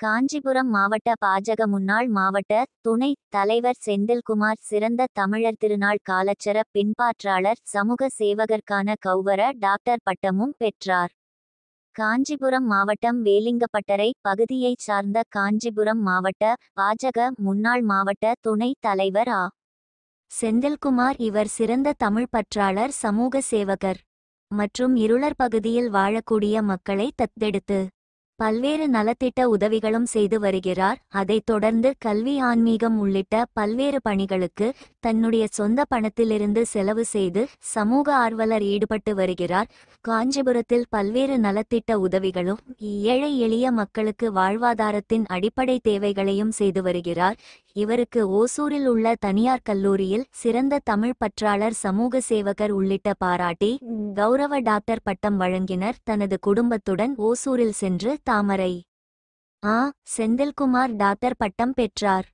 காஞ்சிபுரம் மாவட்ட பாஜக முன்னாள் மாவட்ட துணைத் தலைவர் செந்தில்குமார் சிறந்த தமிழர் திருநாள் காலச்சர பின்பாற்றாளர் சமூக சேவகர்க்கான கௌவர டாக்டர் பட்டமும் பெற்றார். காஞ்சிபுரம் மாவட்டம் வேலிங்கப்பட்டறை பகுதியைச் சார்ந்த காஞ்சிபுரம் மாவட்ட பாஜக முன்னாள் மாவட்ட துணைத் தலைவர் செந்தில்குமார் இவர் சிறந்த தமிழ் பற்றாளர் சமூக சேவகர் மற்றும் இருளர் பகுதியில் வாழக்கூடிய மக்களை தத்தெடுத்து பல்வேறு நலத்திட்ட உதவிகளும் செய்து வருகிறார். அதைத் தொடர்ந்து கல்வி ஆன்மீகம் உள்ளிட்ட பல்வேறு பணிகளுக்கு தன்னுடைய சொந்த பணத்திலிருந்து செலவு செய்து சமூக ஆர்வலர் ஈடுபட்டு வருகிறார். காஞ்சிபுரத்தில் பல்வேறு நலத்திட்ட உதவிகளும் ஏழை எளிய மக்களுக்கு வாழ்வாதாரத்தின் அடிப்படை தேவைகளையும் செய்து வருகிறார். இவருக்கு ஓசூரில் உள்ள தனியார் கல்லூரியில் சிறந்த தமிழ் பற்றாளர் சமூக சேவகர் உள்ளிட்ட பாராட்டி கௌரவ டாக்டர் பட்டம் வழங்கினர். தனது குடும்பத்துடன் ஓசூரில் சென்று தாமரை செந்தில்குமார் டாக்டர் பட்டம் பெற்றார்.